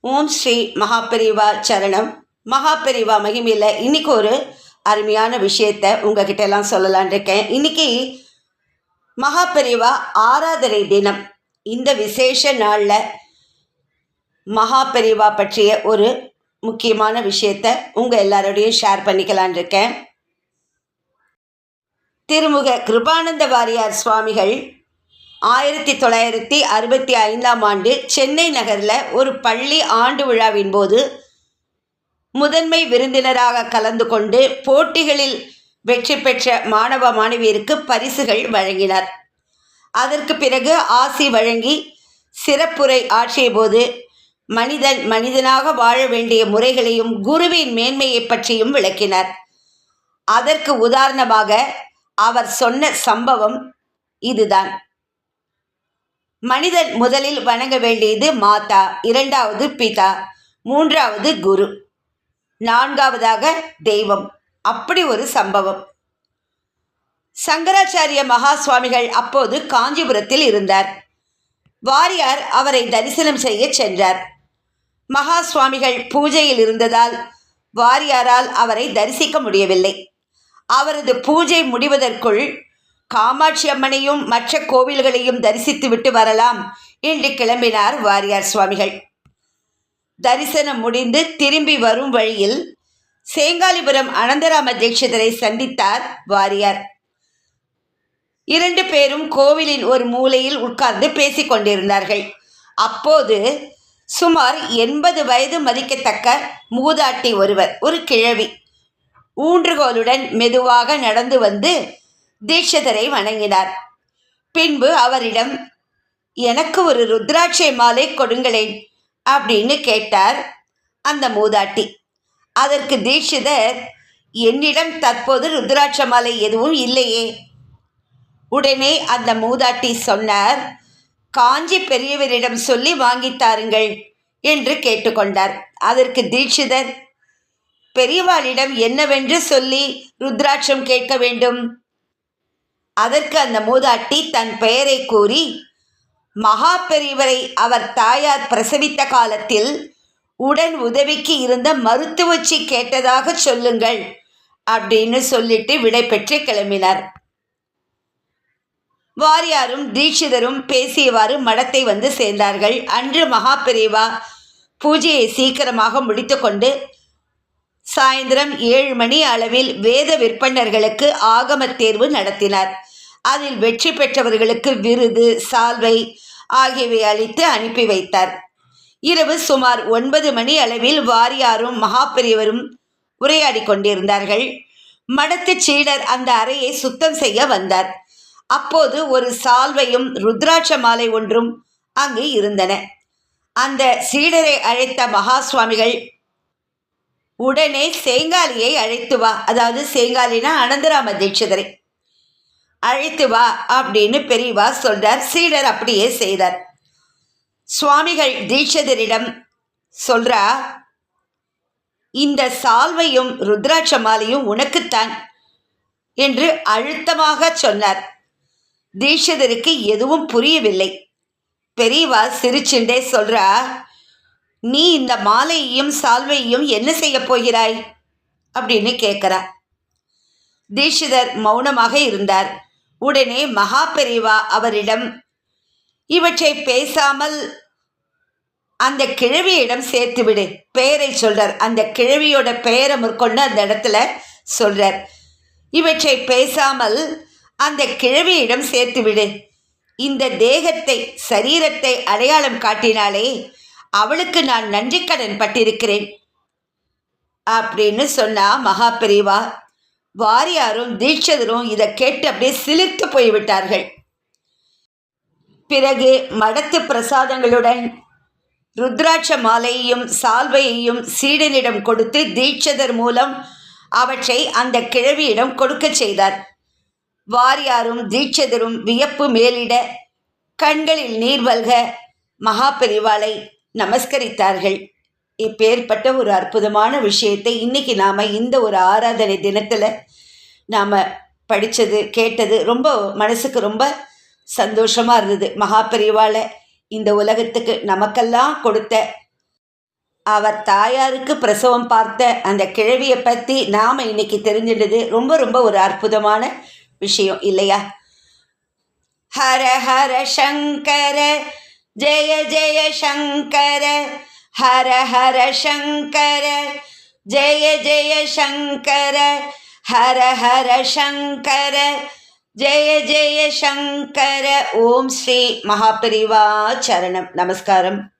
ஓம் ஸ்ரீ மகாபெரிவா சரணம். மகாபெரிவா மகிமையில் இன்னைக்கு ஒரு அருமையான விஷயத்த உங்ககிட்ட எல்லாம் சொல்லலான் இருக்கேன். இன்னைக்கு மகாபெரிவா ஆராதனை தினம். இந்த விசேஷ நாளில் மகாபெரிவா பற்றிய ஒரு முக்கியமான விஷயத்த உங்கள் எல்லாரோடையும் ஷேர் பண்ணிக்கலான் இருக்கேன். திருமுக கிருபானந்த வாரியார் சுவாமிகள் 1965 சென்னை நகரில் ஒரு பள்ளி ஆண்டு விழாவின் போது முதன்மை விருந்தினராக கலந்து கொண்டு போட்டிகளில் வெற்றி பெற்ற மாணவ மாணவியருக்கு பரிசுகள் வழங்கினார். அதற்கு பிறகு ஆசி வழங்கி சிறப்புரை ஆற்றிய போது மனிதன் மனிதனாக வாழ வேண்டிய முறைகளையும் குருவின் மேன்மையை பற்றியும் விளக்கினார். அதற்கு உதாரணமாக அவர் சொன்ன சம்பவம் இதுதான். மனிதன் முதலில் வணங்க வேண்டியது மாதா, இரண்டாவது பிதா, மூன்றாவது குரு, நான்காவதாக தெய்வம். அப்படி ஒரு சம்பவம். சங்கராச்சாரிய மகா சுவாமிகள் அப்போது காஞ்சிபுரத்தில் இருந்தார். வாரியார் அவரை தரிசனம் செய்ய சென்றார். மகா சுவாமிகள் பூஜையில் இருந்ததால் வாரியாரால் அவரை தரிசிக்க முடியவில்லை. அவரது பூஜை முடிவதற்குள் காமாட்சி அம்மனையும் மற்ற கோவில்களையும் தரிசித்து விட்டு வரலாம் என்று கிளம்பினார் வாரியார் சுவாமிகள். தரிசனம் முடிந்து திரும்பி வரும் வழியில் சேங்காலிபுரம் அனந்தராம தீட்சிதரை சந்தித்தார் வாரியார். 2 பேரும் கோவிலின் ஒரு மூலையில் உட்கார்ந்து பேசிக் கொண்டிருந்தார்கள். அப்போது சுமார் 80 வயது மதிக்கத்தக்க மூதாட்டி ஒருவர், ஒரு கிழவி, ஊன்றுகோலுடன் மெதுவாக நடந்து வந்து தீட்சிதரை வணங்கினார். பின்பு அவரிடம், எனக்கு ஒரு ருத்ராட்சை மாலை கொடுங்களேன் அப்படின்னு கேட்டார் அந்த மூதாட்டி. அதற்கு தீட்சிதர், என்னிடம் தற்போது ருத்ராட்ச மாலை எதுவும் இல்லையே. உடனே அந்த மூதாட்டி சொன்னார், காஞ்சி பெரியவரிடம் சொல்லி வாங்கித்தாருங்கள் என்று கேட்டுக்கொண்டார். அதற்கு தீட்சிதர், பெரியவாளிடம் என்னவென்று சொல்லி ருத்ராட்சம் கேட்க வேண்டும்? அதற்கு அந்த மூதாட்டி தன் பெயரை கூறி, மகா பெரியவரை அவர் தாயார் பிரசவித்த காலத்தில் உடன் உதவிக்கு இருந்த மருத்துவச்சி கேட்டதாக சொல்லுங்கள் அப்படின்னு சொல்லிட்டு விடை பெற்று கிளம்பினார். வாரியாரும் தீட்சிதரும் பேசியவாறு மடத்தை வந்து சேர்ந்தார்கள். அன்று மகா பெரியவா பூஜையை சீக்கிரமாக முடித்து கொண்டு சாயந்தரம் 7 மணி அளவில் வேத விற்பனர்களுக்கு ஆகம தேர்வு நடத்தினார். அதில் வெற்றி பெற்றவர்களுக்கு விருது, சால்வை ஆகியவை அளித்து அனுப்பி வைத்தார். இரவு சுமார் 9 மணி அளவில் வாரியாரும் மகாபெரியவரும் உரையாடி கொண்டிருந்தார்கள். மடத்து சீடர் அந்த அறையை சுத்தம் செய்ய வந்தார். அப்போது ஒரு சால்வையும் ருத்ராட்ச மாலை ஒன்றும் அங்கு இருந்தன. அந்த சீடரை அழைத்த மகா சுவாமிகள், உடனே சேங்காலியை அழைத்து வா, அதாவது சேங்காலினா அனந்தராம தீட்சிதரை அழைத்து வா அப்படின்னு பெரியவா சொல்றார். சீடர் அப்படியே செய்தார். சுவாமிகள் தீட்சிதரிடம் சொல்றா, இந்த சால்வையும் ருத்ராட்ச மாலையும் உனக்குத்தான் என்று அழுத்தமாக சொன்னார். தீட்சிதருக்கு எதுவும் புரியவில்லை. பெரியவா சிரிச்சுண்டே சொல்றா, நீ இந்த மாலையையும் சால்வையும் என்ன செய்ய போகிறாய் அப்படின்னு கேட்கிறா. தீட்சிதர் மௌனமாக இருந்தார். உடனே மகா பெரியவா அவரிடம், இவற்றை பேசாமல் அந்த கிழவியிடம் சேர்த்து விடு, பெயரை சொல்றார். அந்த கிழவியோட பெயரை முற்கொண்டு அந்த இடத்துல சொல்றார். இவற்றை பேசாமல் அந்த கிழவியிடம் சேர்த்து விடு. இந்த தேகத்தை, சரீரத்தை அடையாளம் காட்டினாலே அவளுக்கு நான் நன்றி கடன் பட்டிருக்கிறேன் அப்படின்னு சொன்னா மகா பெரியவா. வாரியாரும் தீட்சிதரும் இதை கேட்டு அப்படியே சிலிர்த்து போய்விட்டார்கள். பிறகு மடத்து பிரசாதங்களுடன் ருத்ராட்ச மாலையையும் சால்வையையும் சீடனிடம் கொடுத்து தீட்சிதர் மூலம் அவற்றை அந்த கிழவியிடம் கொடுக்க செய்தார். வாரியாரும் தீட்சிதரும் வியப்பு மேலிட கண்களில் நீர் வல்க மகா பெரியவாளை நமஸ்கரித்தார்கள். இப்பேற்பட்ட ஒரு அற்புதமான விஷயத்தை இன்னைக்கு நாம் இந்த ஒரு ஆராதனை தினத்தில் நாம் படித்தது கேட்டது ரொம்ப மனசுக்கு ரொம்ப சந்தோஷமாக இருந்தது. மகா பெரியவாளை இந்த உலகத்துக்கு நமக்கெல்லாம் கொடுத்த அவர் தாயாருக்கு பிரசவம் பார்த்த அந்த கிழவியை பற்றி நாம் இன்னைக்கு தெரிஞ்சிடுது ரொம்ப ரொம்ப ஒரு அற்புதமான விஷயம் இல்லையா? ஹர ஹர சங்கர ஜெய ஜெய சங்கர, ஹர ஹர சங்கர ஜெய ஜெய சங்கர, ஹர ஹர சங்கர ஜெய ஜெய சங்கர. ஓம் ஸ்ரீ மகாபெரிவா சரணம். நமஸ்காரம்.